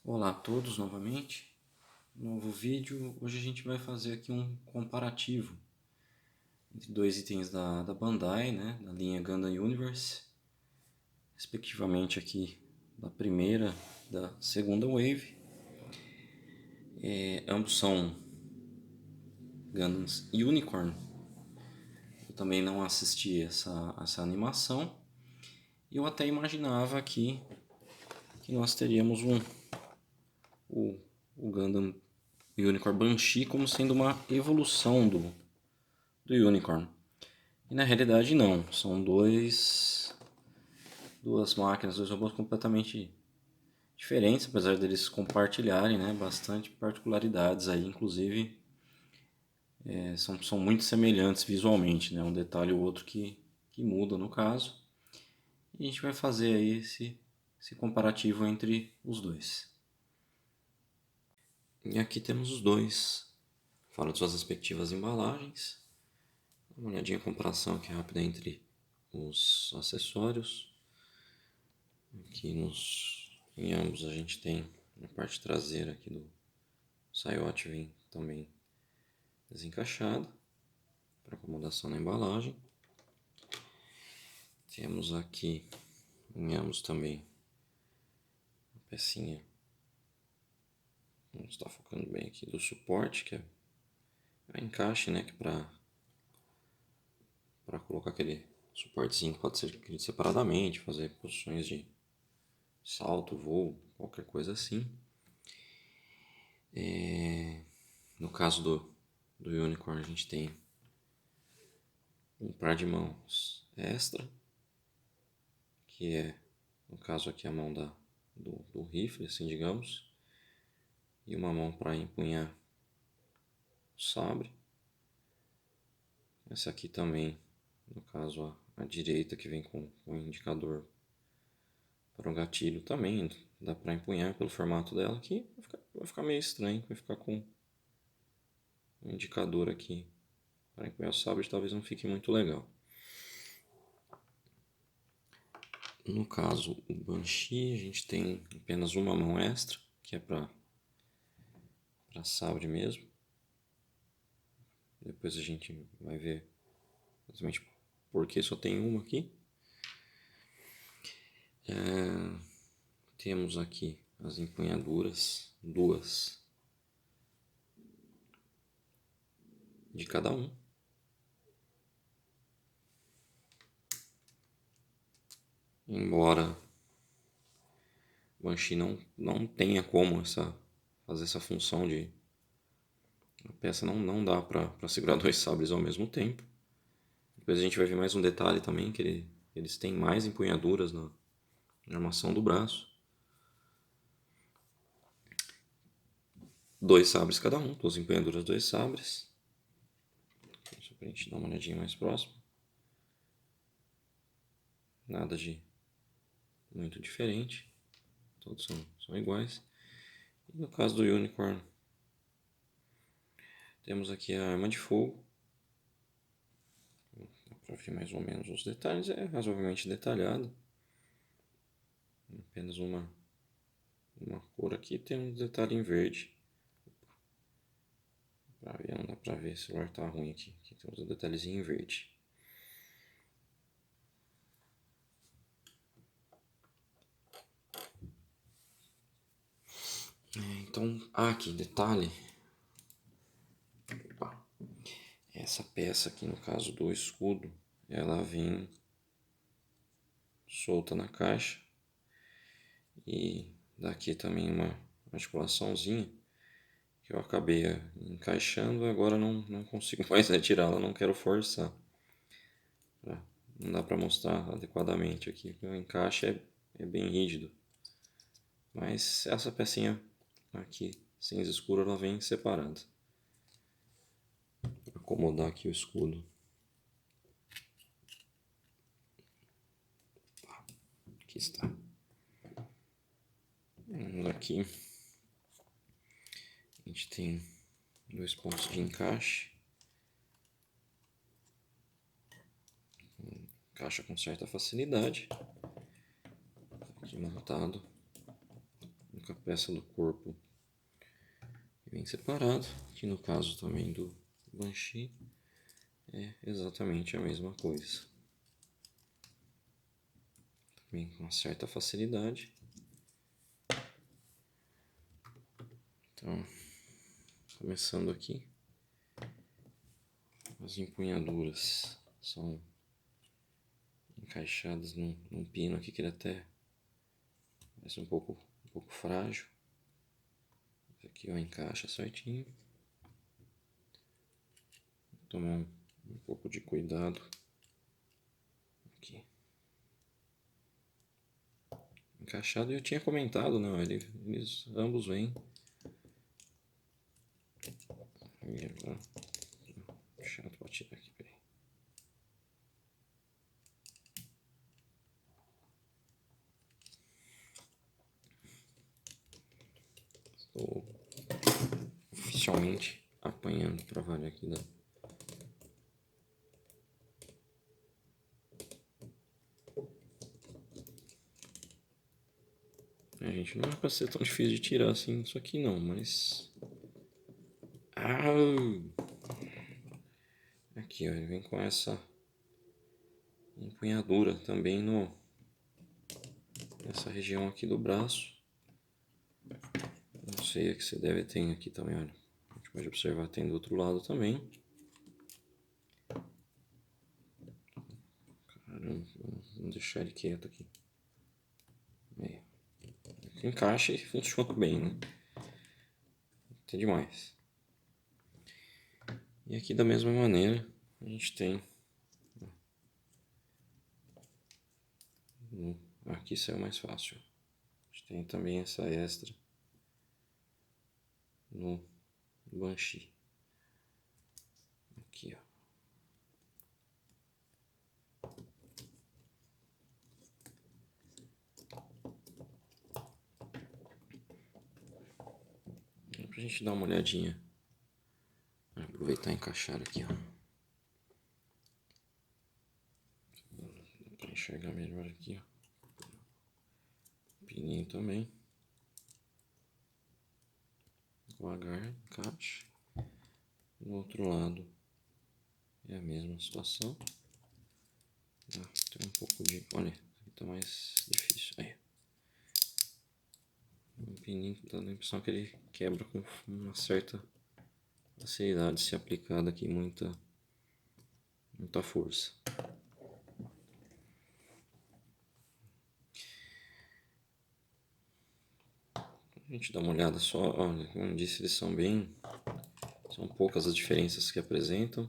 Olá a todos novamente, novo vídeo. Hoje a gente vai fazer aqui um comparativo entre dois itens da Bandai, né, da linha Gundam Universe, respectivamente aqui da primeira e da segunda Wave. Ambos são Gundams Unicorn. Eu também não assisti essa animação e eu até imaginava aqui que nós teríamos o Gundam Unicorn Banshee como sendo uma evolução do Unicorn. E na realidade não, são duas máquinas, dois robôs completamente diferentes, apesar deles compartilharem, né, bastante particularidades aí, inclusive são muito semelhantes visualmente, né, um detalhe ou outro que muda no caso. E a gente vai fazer aí esse comparativo entre os dois. E aqui temos os dois, fora de suas respectivas embalagens. Uma olhadinha, comparação aqui rápida entre os acessórios. Aqui em ambos a gente tem na parte traseira aqui do saiote, vem também desencaixado para acomodação na embalagem. Temos aqui em ambos também a pecinha, não está focando bem aqui, do suporte, que é o encaixe, né, que para colocar aquele suportezinho que pode ser adquirido separadamente, fazer posições de salto, voo, qualquer coisa assim. No caso do Unicorn, a gente tem um par de mãos extra, que é, no caso aqui, a mão do rifle, assim digamos, e uma mão para empunhar o sabre. Essa aqui também, no caso a direita, que vem com o indicador para o gatilho, também dá para empunhar pelo formato dela aqui. Vai ficar meio estranho, vai ficar com o indicador aqui para empunhar o sabre, talvez não fique muito legal. No caso, o Banshee, a gente tem apenas uma mão extra, que é para sabre mesmo. Depois a gente vai ver exatamente por que só tem uma aqui. Temos aqui as empunhaduras, duas de cada um. Embora o Banshee não tenha como fazer essa função de... A peça não dá para segurar dois sabres ao mesmo tempo. Depois a gente vai ver mais um detalhe também, que eles têm mais empunhaduras na armação do braço. Dois sabres cada um, duas empunhaduras, dois sabres. Só pra gente dar uma olhadinha mais próximo. Nada de muito diferente. Todos são iguais. E no caso do Unicorn, temos aqui a arma de fogo. Dá pra ver mais ou menos os detalhes, é razoavelmente detalhado. Apenas uma cor aqui, tem um detalhe em verde. Não dá pra ver, o celular tá ruim aqui. Aqui temos um detalhezinho em verde. Então, aqui, detalhe. Opa. Essa peça aqui, no caso do escudo, ela vem solta na caixa. E daqui também uma articulaçãozinha que eu acabei encaixando, agora não consigo mais retirá-la, não quero forçar. Não dá para mostrar adequadamente aqui, o encaixe é bem rígido. Mas essa pecinha aqui, cinza escura, ela vem separada. Vou acomodar aqui o escudo. Aqui está. Aqui a gente tem dois pontos de encaixe. Encaixa com certa facilidade. Aqui montado em única peça do corpo bem separado. Aqui no caso também do Banshee é exatamente a mesma coisa. Também com uma certa facilidade. Então, começando aqui, as empunhaduras são encaixadas num pino aqui que ele até parece um pouco frágil. Esse aqui ó, encaixa certinho. Vou tomar um pouco de cuidado aqui. Encaixado, eu tinha comentado, não, eles ambos vêm. Chato pra tirar aqui, peraí. Estou oficialmente apanhando para valer aqui da. Gente, não é pra ser tão difícil de tirar assim isso aqui não, mas. Aqui ó, ele vem com essa empunhadura também nessa região aqui do braço. Não sei o que você deve ter aqui também, olha. A gente pode observar, tem do outro lado também. Caramba, vamos deixar ele quieto aqui. Aí. Encaixa e funciona bem, né? Tem demais. E aqui da mesma maneira a gente tem. Aqui saiu mais fácil. A gente tem também essa extra no Banshee. Aqui, ó. Pra gente dar uma olhadinha. Aproveitar e encaixar aqui, ó. Pra enxergar melhor aqui, ó. Pininho também. Devagar, encaixe. Do outro lado é a mesma situação. Tem um pouco de. Olha, aqui tá mais difícil. Aí. Um pininho dando a impressão que ele quebra com uma certa facilidade se aplicada aqui muita força. A gente dá uma olhada só, olha, como eu disse, eles são poucas as diferenças que apresentam,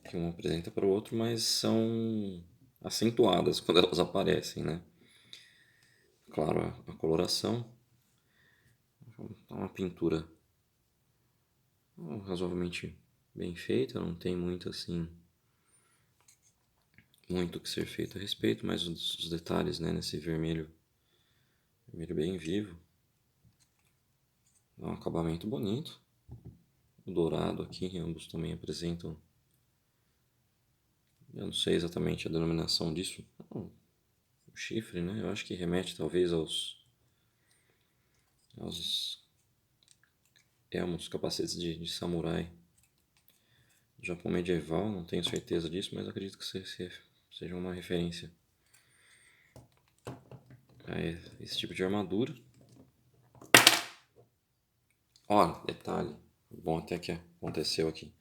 que um apresenta para o outro, mas são acentuadas quando elas aparecem, né? Claro, a coloração, uma pintura razoavelmente bem feita, não tem muito assim, muito que ser feito a respeito, mas os detalhes, né, nesse vermelho bem vivo, dá um acabamento bonito. O dourado aqui, ambos também apresentam, eu não sei exatamente a denominação disso, o chifre, né? Eu acho que remete talvez aos elmos, capacetes de samurai do Japão medieval, não tenho certeza disso, mas acredito que seja uma referência a esse tipo de armadura. Ó, detalhe, bom até que aconteceu aqui.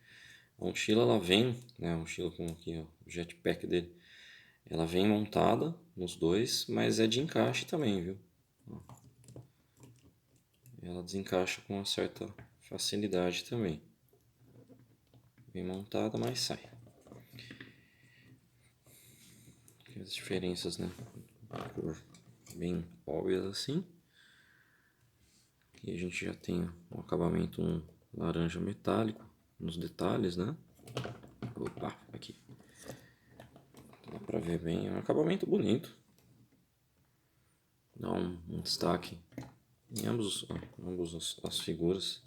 A mochila ela vem, né, a mochila com aqui, ó, o jetpack dele, ela vem montada nos dois, mas é de encaixe também, viu? Ela desencaixa com uma certa facilidade também. Bem montada, mas sai. As diferenças, né? Cor bem óbvias assim. E a gente já tem um acabamento laranja metálico nos detalhes, né? Opa, aqui. Dá pra ver bem, é um acabamento bonito. Dá um destaque em ambos as figuras.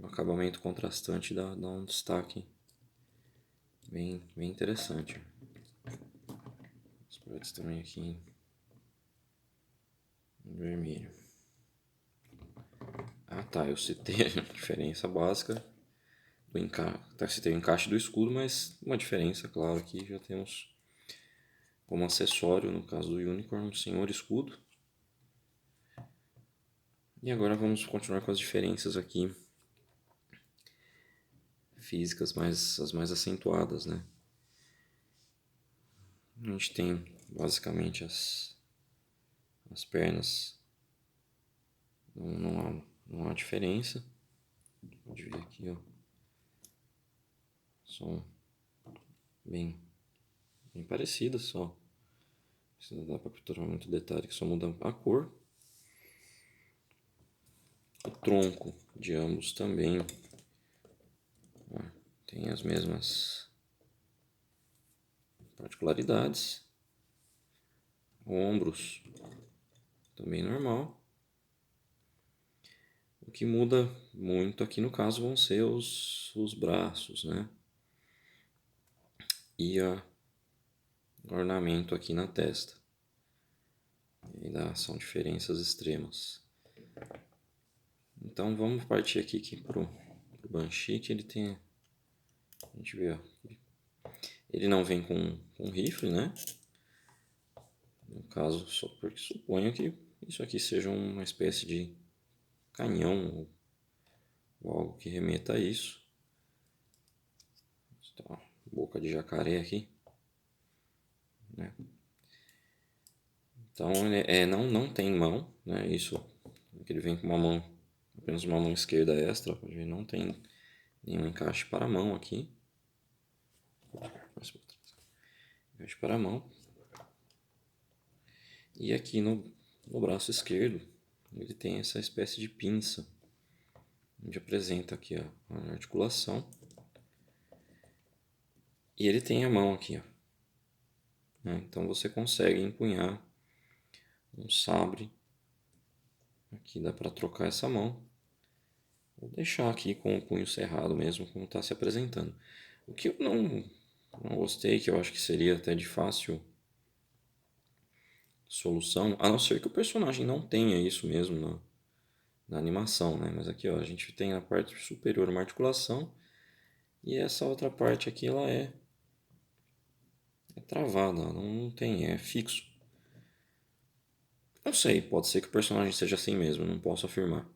O acabamento contrastante dá um destaque bem interessante. Os partes também aqui vermelho. Ah tá, eu citei a diferença básica do encaixe. Tá, citei o encaixe do escudo, mas uma diferença, claro, aqui já temos como acessório, no caso do Unicorn, um senhor escudo. E agora vamos continuar com as diferenças aqui físicas, as mais acentuadas, né? A gente tem basicamente as pernas, não há diferença. Pode ver aqui, ó. São bem parecidas só. Não dá para capturar muito detalhe, que só muda a cor. O tronco de ambos também, ó, tem as mesmas particularidades. Ombros também normal. O que muda muito aqui no caso vão ser os braços, né? E o ornamento aqui na testa. São diferenças extremas. Então vamos partir aqui pro Banshee, que ele tem... A gente vê, ó, ele não vem com rifle, né? No caso, só porque suponho que isso aqui seja uma espécie de canhão ou algo que remeta a isso. Então, boca de jacaré aqui, né? Então não tem mão, né? Isso, ele vem com uma mão, apenas uma mão esquerda extra, pode ver, não tem nenhum encaixe para a mão aqui. Encaixe para a mão. E aqui no braço esquerdo ele tem essa espécie de pinça, onde apresenta aqui a articulação. E ele tem a mão aqui, ó, né? Então você consegue empunhar um sabre. Aqui dá para trocar essa mão. Vou deixar aqui com o punho cerrado mesmo, como está se apresentando. O que eu não gostei, que eu acho que seria até de fácil solução, a não ser que o personagem não tenha isso mesmo na animação, né? Mas aqui, ó, a gente tem a parte superior uma articulação e essa outra parte aqui ela é travada, não tem, é fixo. Não sei, pode ser que o personagem seja assim mesmo, não posso afirmar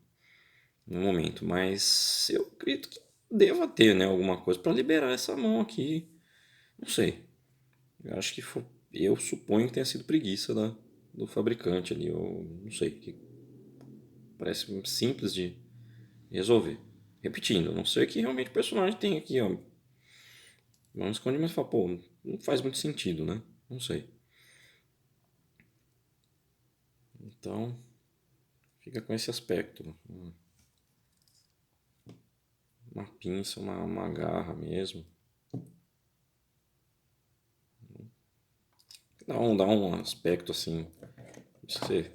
no momento, mas eu acredito que deva ter, né, alguma coisa para liberar essa mão aqui. Não sei. Eu acho que eu suponho que tenha sido preguiça do fabricante ali, ou não sei, que parece simples de resolver. Repetindo, a não ser que realmente o personagem tem aqui, ó, não esconde, mas fala, pô, não faz muito sentido, né? Não sei. Então, fica com esse aspecto. Uma pinça, uma garra mesmo. Dá um aspecto assim. Você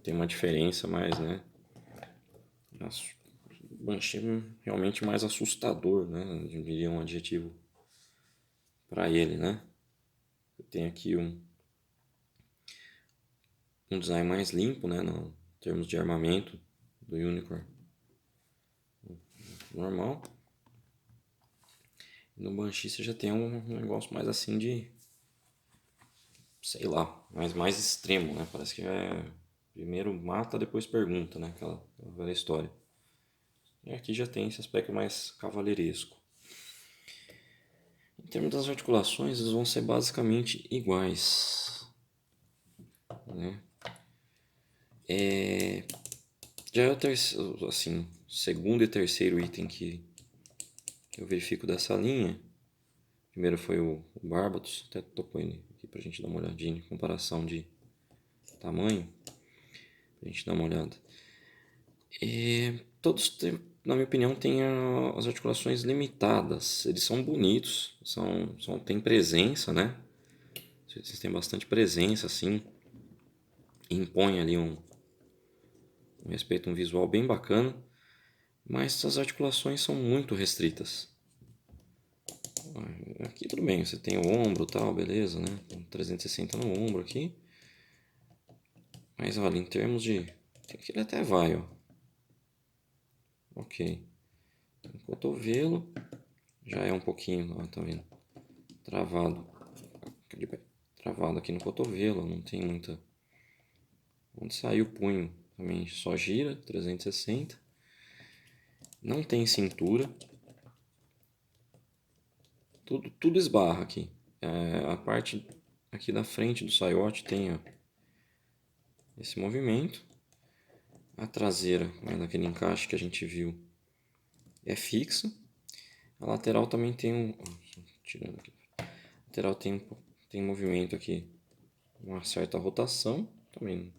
tem uma diferença mais, né? O Banshee realmente mais assustador, né? Eu diria um adjetivo para ele, né? Tem aqui um design mais limpo, né? Em termos de armamento do Unicorn. Normal. No Banshee você já tem um negócio mais assim de... sei lá, mais extremo, né? Parece que primeiro mata, depois pergunta, né? Aquela velha história. E aqui já tem esse aspecto mais cavaleiresco. Em termos das articulações, eles vão ser basicamente iguais, né? Já é o terceiro, assim, segundo e terceiro item que eu verifico dessa linha. Primeiro foi o Barbatos, até tocou ele aqui pra gente dar uma olhadinha em comparação de tamanho, pra gente dar uma olhada. Todos, na minha opinião, têm as articulações limitadas. Eles são bonitos, têm presença, né? Eles têm bastante presença, assim. Impõe ali um respeito, um visual bem bacana. Mas as articulações são muito restritas. Aqui tudo bem, você tem o ombro e tal, beleza, né? 360 no ombro aqui. Mas olha, em termos de... Aqui ele até vai, ó. Ok. O cotovelo já é um pouquinho, ó, tá vendo? Travado. Travado aqui no cotovelo, não tem muita... Onde sair o punho também só gira, 360. Não tem cintura. Tudo esbarra aqui. A parte aqui da frente do saiote tem, ó, esse movimento. A traseira, né, daquele encaixe que a gente viu, é fixa. A lateral também tem um... Tirando aqui. A lateral tem movimento aqui, uma certa rotação também.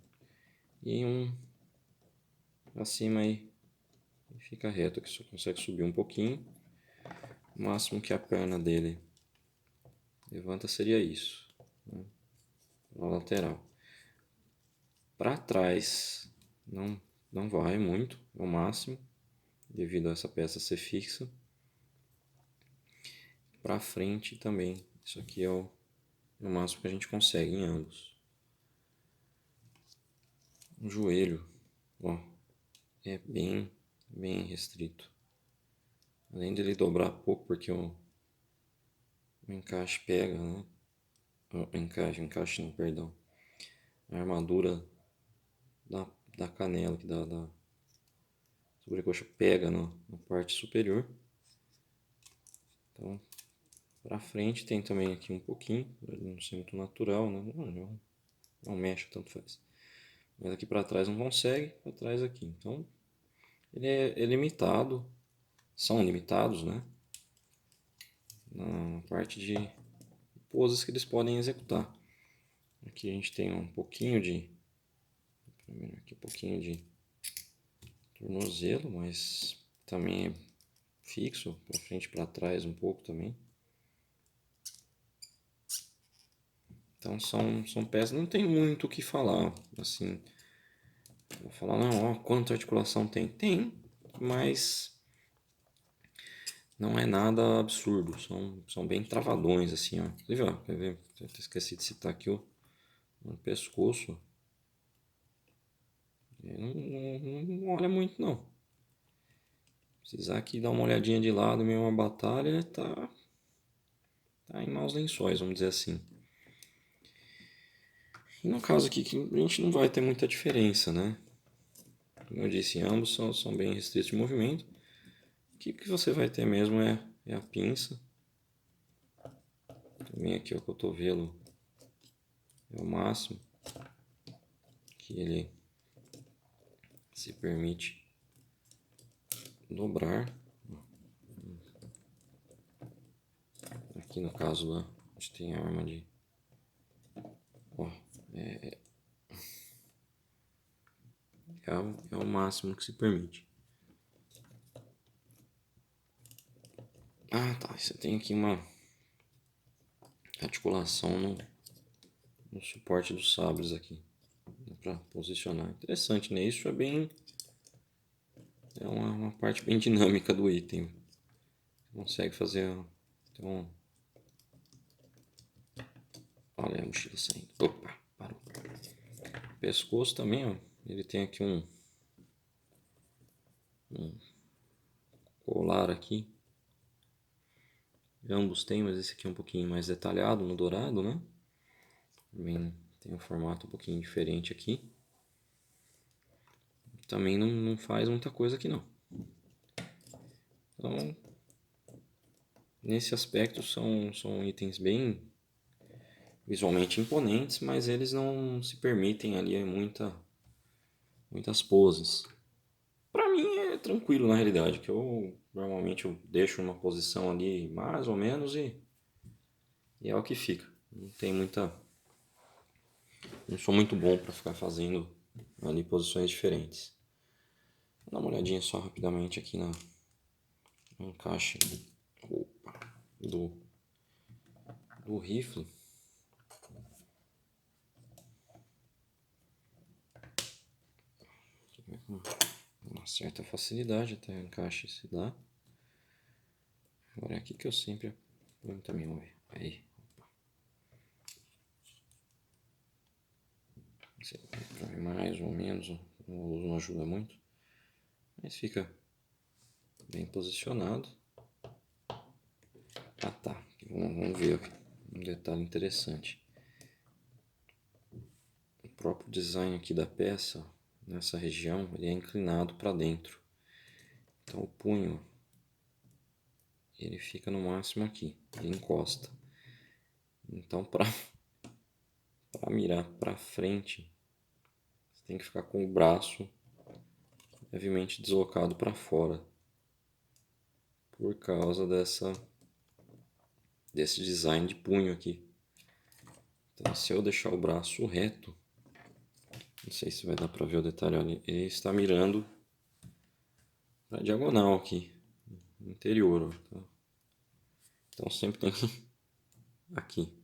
E um acima aí fica reto, que só consegue subir um pouquinho. O máximo que a perna dele levanta seria isso, né? Na lateral. Para trás não vai muito, é o máximo, devido a essa peça ser fixa. Para frente também, isso aqui é o máximo que a gente consegue em ambos. O joelho, ó, é bem restrito. Além dele dobrar pouco, porque o encaixe pega, né? O encaixe não, perdão. A armadura da canela, que da sobrecoxa pega na parte superior. Então, pra frente tem também aqui um pouquinho, não ser muito natural, né? Não mexe, tanto faz. Mas aqui para trás não consegue, para trás aqui. Então, ele é limitado, são limitados, né? Na parte de poses que eles podem executar. Aqui a gente tem um pouquinho de tornozelo, mas também é fixo, para frente e para trás um pouco também. Então são peças, não tem muito o que falar, assim, vou falar, não, ó, quanta articulação tem? Tem, mas não é nada absurdo, são bem travadões, assim, ó. Inclusive, ó, quer ver? Eu esqueci de citar aqui o pescoço. Não olha muito, não. Precisar aqui dar uma olhadinha de lado, meio uma batalha, tá em maus lençóis, vamos dizer assim. E no caso aqui, que a gente não vai ter muita diferença, né? Como eu disse, ambos são bem restritos de movimento. O que você vai ter mesmo é a pinça. Também aqui o cotovelo é o máximo que ele se permite dobrar. Aqui no caso lá, a gente tem a arma de... Ó, é o máximo que se permite. Ah, tá. Você tem aqui uma articulação no suporte dos sabres aqui, para posicionar. Interessante, né? Isso é uma parte bem dinâmica do item. Você consegue fazer... Então, olha a mochila saindo. Opa, parou. O pescoço também, ó. Ele tem aqui um colar aqui. Ambos têm, mas esse aqui é um pouquinho mais detalhado no dourado, né? Também tem um formato um pouquinho diferente aqui. Também não faz muita coisa aqui, não. Então, nesse aspecto, são itens bem visualmente imponentes, mas eles não se permitem ali muitas poses. Para mim é tranquilo, na realidade, que eu normalmente deixo uma posição ali mais ou menos e é o que fica. Não tem muita... Não sou muito bom para ficar fazendo ali posições diferentes. Vou dar uma olhadinha só rapidamente aqui no encaixe do rifle. Uma certa facilidade até o encaixe se dá. Agora é aqui que eu sempre ponho também, vamos ver. Aí. mais ou menos, a luz não ajuda muito, mas fica bem posicionado. Ah tá, vamos ver aqui um detalhe interessante. O próprio design aqui da peça, nessa região, ele é inclinado para dentro. Então o punho, ele fica no máximo aqui, ele encosta. Então para mirar para frente, você tem que ficar com o braço levemente deslocado para fora. Por causa desse design de punho aqui. Então, se eu deixar o braço reto, não sei se vai dar para ver o detalhe, olha, ele está mirando para diagonal aqui, no interior. Ó, tá? Então sempre tem que aqui.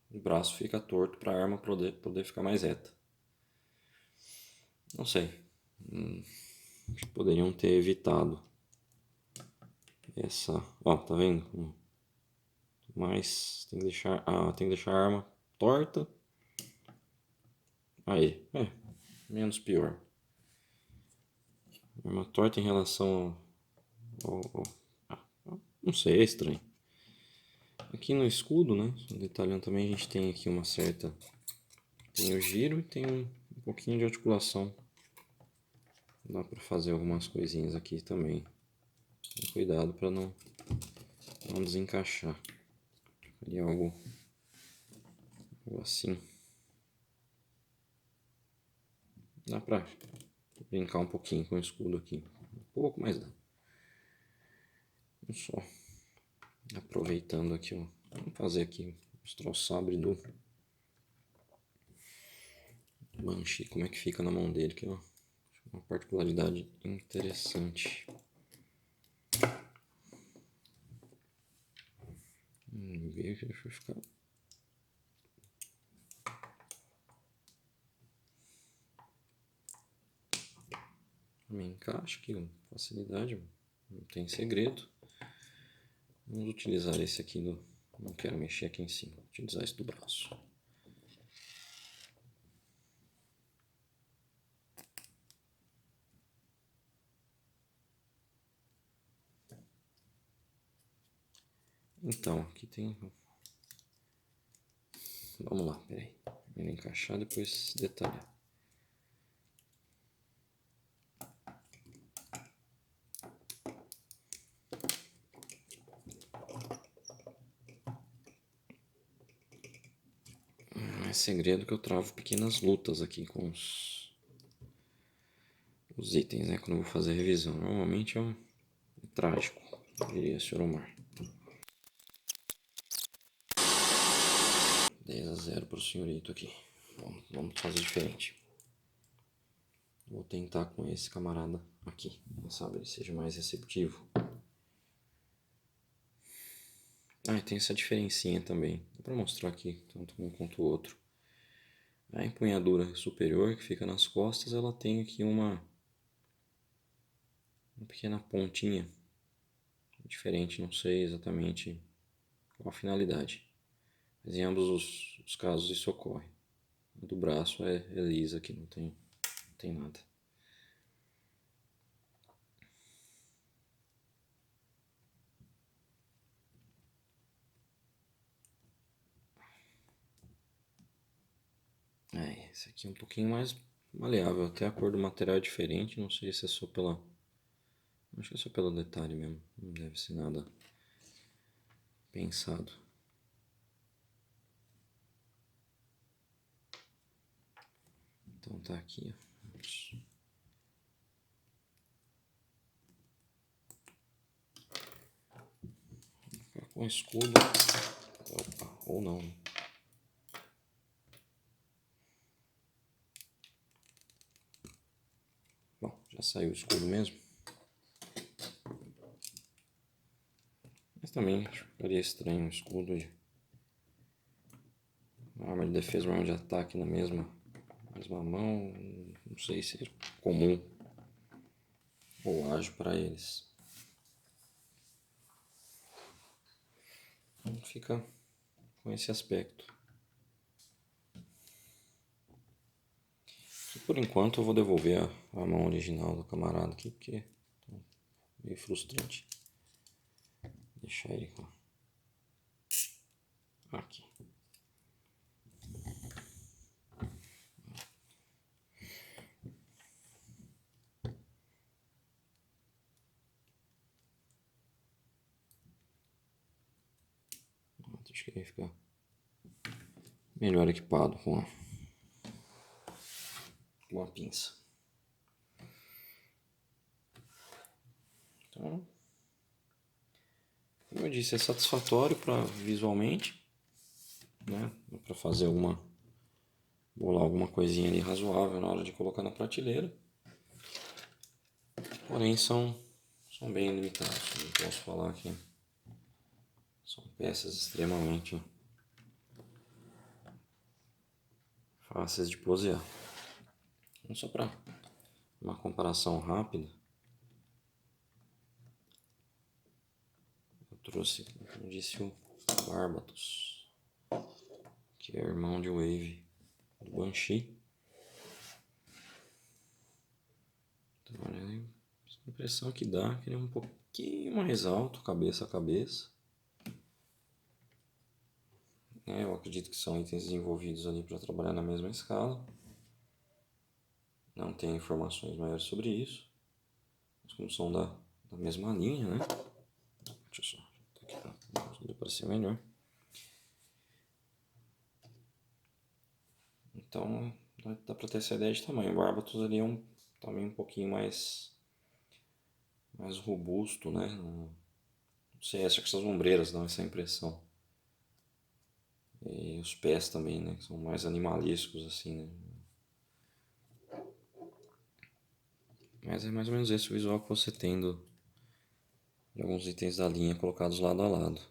O braço fica torto para a arma poder ficar mais reta. Não sei. Acho que poderiam ter evitado essa. Ó, tá vendo? Mas tem que deixar a arma torta. Aí, menos pior. Arma torta em relação não sei, é estranho. Aqui no escudo, né? Detalhando também, a gente tem aqui uma certa. Tem o giro e tem um pouquinho de articulação. Dá pra fazer algumas coisinhas aqui também. Cuidado para não desencaixar. Ali algo assim. Dá pra brincar um pouquinho com o escudo aqui. Um pouco, mas dá. Só aproveitando aqui, ó. Vamos fazer aqui, mostrar o sabre do Banshee, como é que fica na mão dele, que é uma particularidade interessante. Ver que deixa eu ficar. Me encaixa aqui com facilidade, não tem segredo. Vamos utilizar esse aqui do. Não quero mexer aqui em cima, vou utilizar esse do braço. Então, aqui tem. Vamos lá, peraí. Primeiro encaixar, depois detalhar. Não é segredo que eu travo pequenas lutas aqui com os itens, né? Quando eu vou fazer a revisão. Normalmente é um trágico, diria o Sr. Omar. 10-0 para o senhorito aqui. Vamos fazer diferente. Vou tentar com esse camarada aqui. Quem sabe ele seja mais receptivo. Ah, e tem essa diferencinha também. Dá para mostrar aqui, tanto um quanto o outro. A empunhadura superior, que fica nas costas, ela tem aqui uma pequena pontinha. Diferente, não sei exatamente qual a finalidade. Mas em ambos os casos isso ocorre. A do braço é lisa aqui, não tem nada. Esse aqui é um pouquinho mais maleável, até a cor do material é diferente, não sei se é só pela. Acho que é só pelo detalhe mesmo, não deve ser nada pensado. Então tá aqui, ó. Ficar com o escudo. Opa, ou não, né? Bom, já saiu o escudo mesmo. Mas também ficaria estranho um escudo e uma arma de defesa, uma arma de ataque na mesma mão. Não sei se é comum ou ágil para eles. Então fica com esse aspecto. Por enquanto eu vou devolver a mão original do camarada aqui, porque é meio frustrante deixar ele aqui. Acho que ele fica melhor equipado com a pinça. Então, como eu disse, é satisfatório visualmente, né? Para fazer bolar alguma coisinha ali razoável na hora de colocar na prateleira. Porém são bem limitados. Não posso falar que são peças extremamente fáceis de posear. Então, só para uma comparação rápida, eu trouxe, como disse, o Barbatos, que é irmão de Wave do Banshee. Então, olha, a impressão que dá que ele é um pouquinho mais alto, cabeça a cabeça. Eu acredito que são itens desenvolvidos ali para trabalhar na mesma escala. Não tenho informações maiores sobre isso. Mas como são da mesma linha, né? Deixa eu só aqui para aparecer melhor. Então dá para ter essa ideia de tamanho. O Barbatos ali é também um pouquinho mais robusto, né? Não sei, acho que essas ombreiras dão essa impressão. E os pés também, né? Que são mais animalescos assim, né? Mas é mais ou menos esse o visual que você tem de alguns itens da linha colocados lado a lado.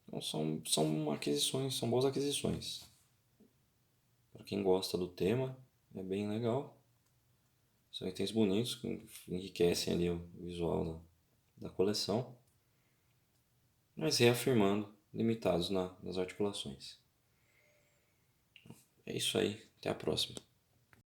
Então são aquisições, são boas aquisições. Para quem gosta do tema, é bem legal. São itens bonitos que enriquecem ali o visual da coleção. Mas reafirmando, limitados nas articulações. É isso aí, até a próxima.